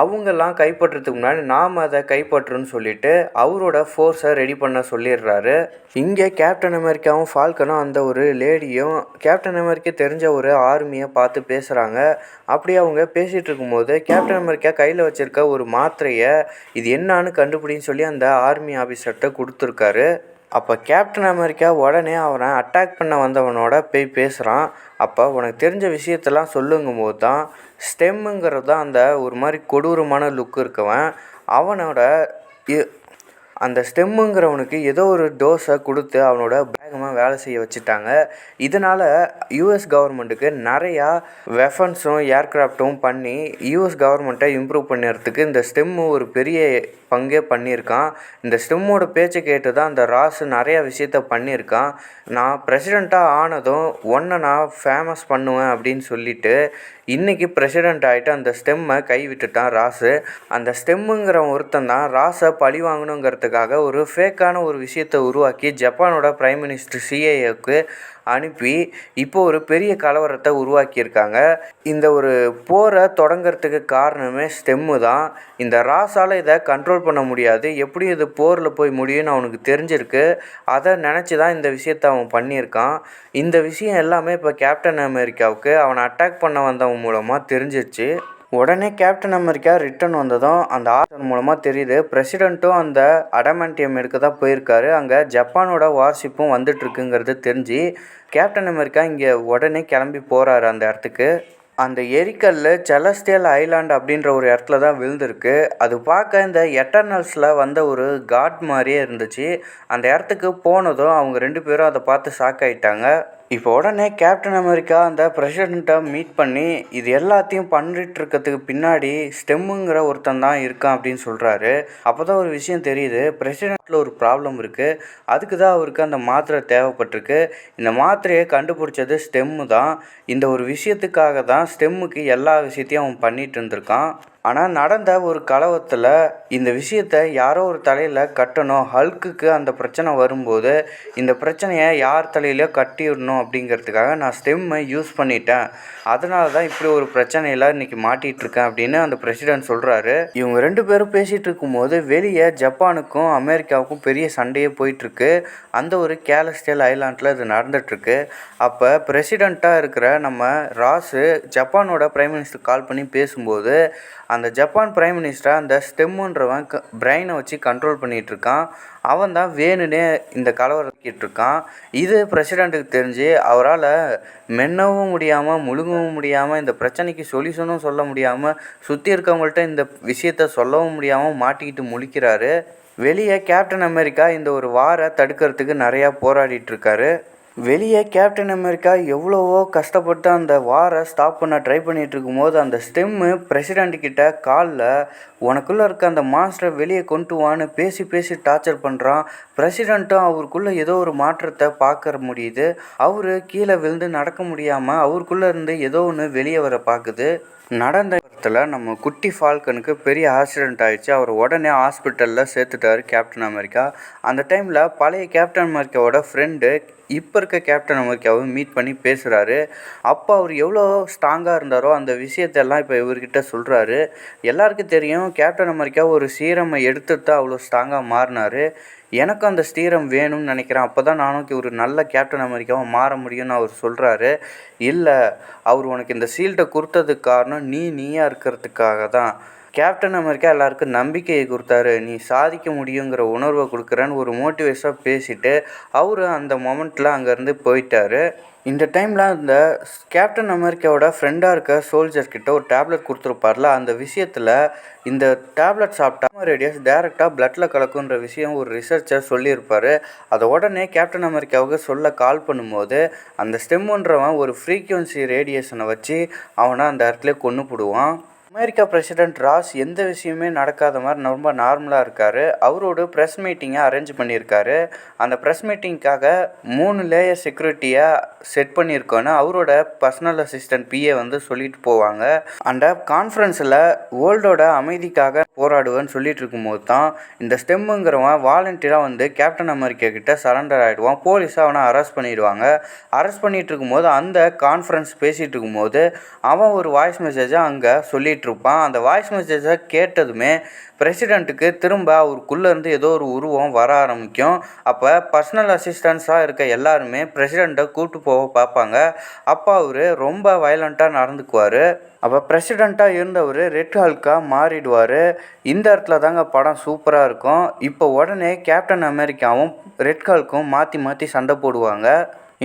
அவங்கெல்லாம் கைப்பற்றுறதுக்கு முன்னாடி நாம் அதை கைப்பற்றுன்னு சொல்லிட்டு அவரோட ஃபோர்ஸை ரெடி பண்ண சொல்லிடுறாரு. இங்கே கேப்டன் அமெரிக்காவும் ஃபால்கனும் அந்த ஒரு லேடியும் கேப்டன் அமெரிக்கா தெரிஞ்ச ஒரு ஆர்மியை பார்த்து பேசுகிறாங்க. அப்படியே அவங்க பேசிகிட்டு இருக்கும்போது கேப்டன் அமெரிக்கா கையில் வச்சுருக்க ஒரு மாத்திரையை இது என்னான்னு கண்டுபிடின்னு சொல்லி அந்த ஆர்மி ஆஃபீஸர்கிட்ட கொடுத்துருக்காரு. அப்போ கேப்டன் அமெரிக்கா உடனே அவனை அட்டாக் பண்ண வந்தவனோட போய் பேசுகிறான். அப்போ உனக்கு தெரிஞ்ச விஷயத்தெல்லாம் சொல்லுங்கும்போது தான் ஸ்டெம்முங்கிறது தான் அந்த ஒரு மாதிரி கொடூரமான லுக் இருக்கவன். அவனோட அந்த ஸ்டெம்முங்கிறவனுக்கு ஏதோ ஒரு டோஸை கொடுத்து அவனோட வேகமாக வேலை செய்ய வச்சுட்டாங்க. இதனால் யூஎஸ் கவர்மெண்ட்டுக்கு நிறையா வெஃபன்ஸும் ஏர்க்ராஃப்ட்டும் பண்ணி யூஎஸ் கவர்மெண்ட்டை இம்ப்ரூவ் பண்ணுறதுக்கு இந்த ஸ்டெம்மு ஒரு பெரிய பங்கே பண்ணியிருக்கான். இந்த ஸ்டெம்மோட பேச்சை கேட்டு தான் அந்த ராஸு நிறையா விஷயத்த பண்ணியிருக்கான். நான் பிரசிடெண்ட்டாக ஆனதும் நான் ஃபேமஸ் பண்ணுவேன் அப்படின்னு சொல்லிட்டு இன்றைக்கி பிரசிடெண்ட் ஆகிட்டு அந்த ஸ்டெம்மை கை விட்டுட்டான் ராஸு. அந்த ஸ்டெம்முங்கிற ஒருத்தன் தான் ராஸை பழி வாங்கணுங்கிறதுக்காக ஒரு ஃபேக்கான ஒரு விஷயத்தை உருவாக்கி ஜப்பானோட பிரைம் மினிஸ்டர் சிஐஏவுக்கு அனுப்பி இப்போ ஒரு பெரிய கலவரத்தை உருவாக்கியிருக்காங்க. இந்த ஒரு போரை தொடங்கிறதுக்கு காரணமே ஸ்டெம்மு தான். இந்த ராஸால் இதை கண்ட்ரோல் பண்ண முடியாது. எப்படி இது போரில் போய் முடியும்னு அவனுக்கு தெரிஞ்சிருக்கு. அதை நினச்சி தான் இந்த விஷயத்தை அவன் பண்ணியிருக்கான். இந்த விஷயம் எல்லாமே இப்போ கேப்டன் அமெரிக்காவுக்கு அவனை அட்டாக் பண்ண வந்தவன் மூலமாக தெரிஞ்சிருச்சு. உடனே கேப்டன் அமெரிக்கா ரிட்டன் வந்ததும் அந்த ஆர்டர் மூலமாக தெரியுது பிரசிடெண்ட்டும் அந்த அடமான்டியம் எடுக்க தான் போயிருக்காரு. அங்கே ஜப்பானோட வார்ஷிப்பும் வந்துட்டுருக்குங்கிறது தெரிஞ்சு கேப்டன் அமெரிக்கா இங்கே உடனே கிளம்பி போகிறாரு அந்த இடத்துக்கு. அந்த எரிக்கல் செலஸ்டியல் ஐலாண்ட் அப்படின்ற ஒரு இடத்துல தான் விழுந்திருக்கு. அது பார்க்க இந்த எட்டர்னல்ஸில் வந்த ஒரு காட் மாதிரியே இருந்துச்சு. அந்த இடத்துக்கு போனதும் அவங்க 2 பேரும் அதை பார்த்து ஷாக் ஆகிட்டாங்க. இப்போ உடனே கேப்டன் அமெரிக்கா அந்த பிரசிடெண்ட்டை மீட் பண்ணி இது எல்லாத்தையும் பண்ணிட்டு இருக்கிறதுக்கு பின்னாடி ஸ்டெம்முங்கிற ஒருத்தன் தான் இருக்கான் அப்படின்னு சொல்கிறாரு. அப்போ தான் ஒரு விஷயம் தெரியுது, பிரசிடெண்ட்டில் ஒரு ப்ராப்ளம் இருக்குது. அதுக்கு தான் அவருக்கு அந்த மாத்திரை தேவைப்பட்டிருக்கு. இந்த மாத்திரையை கண்டுபிடிச்சது ஸ்டெம்மு தான். இந்த ஒரு விஷயத்துக்காக தான் ஸ்டெம்முக்கு எல்லா விஷயத்தையும் அவன் பண்ணிகிட்டு இருந்திருக்கான். ஆனால் நடந்த ஒரு கலவரத்தில் இந்த விஷயத்தை யாரோ ஒரு தலையில் கட்டணும். ஹல்க்குக்கு அந்த பிரச்சனை வரும்போது இந்த பிரச்சனையை யார் தலையிலையோ கட்டிடணும் அப்படிங்கிறதுக்காக நான் ஸ்டெம்மை யூஸ் பண்ணிட்டேன். அதனால தான் இப்படி ஒரு பிரச்சனையில் இன்றைக்கி மாட்டிகிட்ருக்கேன் அப்படின்னு அந்த பிரசிடெண்ட் சொல்கிறாரு. இவங்க 2 பேரும் பேசிகிட்டு இருக்கும்போது வெளியே ஜப்பானுக்கும் அமெரிக்காவுக்கும் பெரிய சண்டையே போயிட்டுருக்கு. அந்த ஒரு கேலஸ்டியல் ஐலாண்டில் இது நடந்துகிட்ருக்கு. அப்போ பிரசிடெண்ட்டாக இருக்கிற நம்ம ராஸு ஜப்பானோட பிரைம் மினிஸ்டர் கால் பண்ணி பேசும்போது அந்த ஜப்பான் பிரைம் மினிஸ்டரை அந்த ஸ்டெம்முன்றவன் பிரெயினை வச்சு கண்ட்ரோல் பண்ணிகிட்ருக்கான். அவன் தான் வேணுனே இந்த கலவரக்கிட்டு இருக்கான். இது பிரசிடெண்ட்டுக்கு தெரிஞ்சு அவரால் மென்னவும் முடியாமல் முழுங்கவும் முடியாமல் இந்த பிரச்சனைக்கு சொல்யூஷனும் சொல்ல முடியாமல் சுற்றி இருக்கவங்கள்ட்ட இந்த விஷயத்த சொல்லவும் முடியாமல் மாட்டிக்கிட்டு முழிக்கிறாரு. வெளியே கேப்டன் அமெரிக்கா இந்த ஒரு வாரை தடுக்கிறதுக்கு நிறையா போராடிட்டுருக்காரு. வெளியே கேப்டன் அமெரிக்கா எவ்வளவோ கஷ்டப்பட்டு அந்த வாரை ஸ்டாப் பண்ண ட்ரை பண்ணிகிட்டு இருக்கும்போது அந்த ஸ்டெம்மு பிரசிடெண்ட்டுக்கிட்ட காலில் உனக்குள்ளே இருக்க அந்த மாஸ்டரை வெளியே கொண்டு வான்னு பேசி பேசி டார்ச்சர் பண்ணுறான். பிரசிடெண்ட்டும் அவருக்குள்ளே ஏதோ ஒரு மாற்றத்தை பார்க்க முடியுது. அவர் கீழே விழுந்து நடக்க முடியாமல் அவருக்குள்ளே இருந்து ஏதோ ஒன்று வெளியே வர பார்க்குது. நடந்த இடத்துல நம்ம குட்டி ஃபால்கனுக்கு பெரிய ஆக்சிடெண்ட் ஆகிடுச்சு. அவர் உடனே ஹாஸ்பிட்டலில் சேர்த்துட்டார் கேப்டன் அமெரிக்கா. அந்த டைமில் பழைய கேப்டன் அமெரிக்காவோட ஃப்ரெண்டு இப்போ இருக்க கேப்டன் அமெரிக்காவை மீட் பண்ணி பேசுகிறாரு. அப்போ அவர் எவ்வளோ ஸ்ட்ராங்காக இருந்தாரோ அந்த விஷயத்தெல்லாம் இப்போ இவர்கிட்ட சொல்கிறாரு. எல்லாருக்கும் தெரியும் கேப்டன் அமெரிக்கா ஒரு சீரமை எடுத்துட்டு தான் அவ்வளோ ஸ்ட்ராங்காக மாறினார். எனக்கும் அந்த ஸ்டீரம் வேணும்னு நினைக்கிறேன். அப்போ தான் நானும் ஒரு நல்ல கேப்டன் அமெரிக்காவை மாற முடியும்னு அவர் சொல்கிறாரு. இல்லை, அவர் உனக்கு இந்த ஷீல்டை கொடுத்ததுக்கு காரணம் நீயா இருக்கிறதுக்காக தான். கேப்டன் அமெரிக்கா எல்லாருக்கும் நம்பிக்கையை கொடுத்தாரு. நீ சாதிக்க முடியுங்கிற உணர்வை கொடுக்குறேன்னு ஒரு மோட்டிவேஷனாக பேசிவிட்டு அவர் அந்த மொமெண்ட்டில் அங்கேருந்து போயிட்டார். இந்த டைமில் அந்த கேப்டன் அமெரிக்காவோட ஃப்ரெண்டாக இருக்க சோல்ஜர்கிட்ட ஒரு டேப்லெட் கொடுத்துருப்பார்ல, அந்த விஷயத்தில் இந்த டேப்லெட் சாப்பிட்டா ரேடியஸ் டேரெக்டாக பிளட்டில் கலக்குன்ற விஷயம் ஒரு ரிசர்ச்சர் சொல்லியிருப்பார். அதை உடனே கேப்டன் அமெரிக்காவுக்கு சொல்ல கால் பண்ணும்போது அந்த ஸ்டெம்முன்றவன் ஒரு ஃப்ரீக்வன்சி ரேடியேஷனை வச்சு அவனை அந்த இடத்துல கொன்று போடுவான். அமெரிக்கா பிரசிடெண்ட் ராஸ் எந்த விஷயமே நடக்காத மாதிரி ரொம்ப நார்மலாக இருக்கார். அவரோட ப்ரெஸ் மீட்டிங்கை அரேஞ்ச் பண்ணியிருக்காரு. அந்த ப்ரெஸ் மீட்டிங்க்காக 3 லேயர் செக்யூரிட்டியை செட் பண்ணியிருக்கோன்னு அவரோட பர்சனல் அசிஸ்டன்ட் பிஏ சொல்லிட்டு போவாங்க. அந்த கான்ஃபரன்ஸில் வேர்ல்டோட அமைதிக்காக போராடுவேன்னு சொல்லிட்டு இருக்கும்போது தான் இந்த ஸ்டெம்முங்கிறவன் வாலண்டியராக கேப்டன் அமெரிக்கா கிட்ட சரண்டர் ஆகிடுவான். போலீஸாக அவனை அரெஸ்ட் பண்ணிடுவாங்க. அரெஸ்ட் பண்ணிகிட்டு இருக்கும்போது அந்த கான்ஃபரன்ஸ் பேசிகிட்டு இருக்கும்போது அவன் ஒரு வாய்ஸ் மெசேஜை அங்கே சொல்லிகிட்டு இருப்பான். அந்த வாய்ஸ் மெசேஜை கேட்டதுமே பிரசிடெண்ட்டுக்கு திரும்ப அவருக்குள்ளேருந்து ஏதோ ஒரு உருவம் வர ஆரம்பிக்கும். அப்போ பர்சனல் அசிஸ்டன்ஸாக இருக்க எல்லாருமே பிரசிடெண்ட்டை கூப்பிட்டு போக பார்ப்பாங்க. அப்போ அவர் ரொம்ப வயலண்ட்டாக நடந்துக்குவார். அப்போ பிரசிடெண்ட்டாக இருந்தவர் ரெட் ஹல்காக மாறிடுவார். இந்த இடத்துல தாங்க படம் சூப்பராக இருக்கும். இப்போ உடனே கேப்டன் அமெரிக்காவும் ரெட் ஹல்க்கும் மாற்றி மாற்றி சண்டை போடுவாங்க.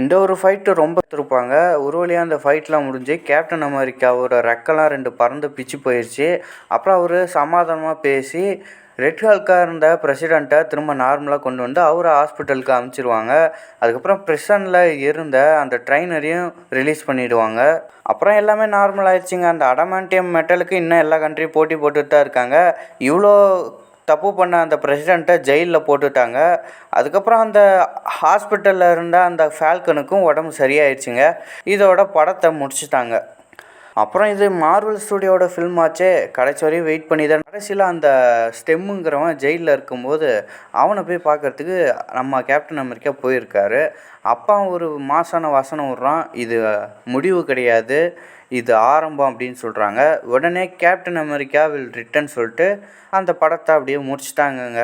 இந்த ஒரு ஃபைட்டு ரொம்ப எடுத்திருப்பாங்க. ஒரு வழியாக அந்த ஃபைட்லாம் முடிஞ்சு கேப்டன் அமெரிக்காவோட ரெக்கெல்லாம் 2 பறந்து பிச்சு போயிடுச்சு. அப்புறம் அவர் சமாதானமாக பேசி ரெட் ஹல்காக இருந்த பிரசிடெண்ட்டை திரும்ப நார்மலாக கொண்டு வந்து அவரை ஹாஸ்பிட்டலுக்கு அனுப்பிச்சிடுவாங்க. அதுக்கப்புறம் பிரிசனில் இருந்த அந்த ட்ரைனரையும் ரிலீஸ் பண்ணிவிடுவாங்க. அப்புறம் எல்லாமே நார்மல் ஆயிடுச்சுங்க. அந்த அடமாண்டியம் மெட்டலுக்கு இன்னும் எல்லா கண்ட்ரியும் போட்டி போட்டுட்டு தான் இருக்காங்க. இவ்வளோ தப்பு பண்ண அந்த பிரசிடெண்ட்டை ஜெயிலில் போட்டுட்டாங்க. அதுக்கப்புறம் அந்த ஹாஸ்பிட்டலில் இருந்த அந்த ஃபால்கனுக்கும் உடம்பு சரியாயிடுச்சுங்க. இதோட படத்தை முடிச்சுட்டாங்க. அப்புறம் இது மார்வல் ஸ்டூடியோட ஃபில்ம் ஆச்சே, கடைசி வரையும் வெயிட் பண்ணி தான் கடைசியில் அந்த ஸ்டெம்முங்கிறவன் ஜெயிலில் இருக்கும்போது அவனை போய் பார்க்குறதுக்கு நம்ம கேப்டன் அமெரிக்கா போயிருக்காரு. அப்போ ஒரு மாசான வசனம் விட்றான், இது முடிவு கிடையாது, இது ஆரம்பம் அப்படின்னு சொல்கிறாங்க. உடனே கேப்டன் அமெரிக்கா வில் ரிட்டர்ன் சொல்லிட்டு அந்த படத்தை அப்படியே முடிச்சிட்டாங்கங்க.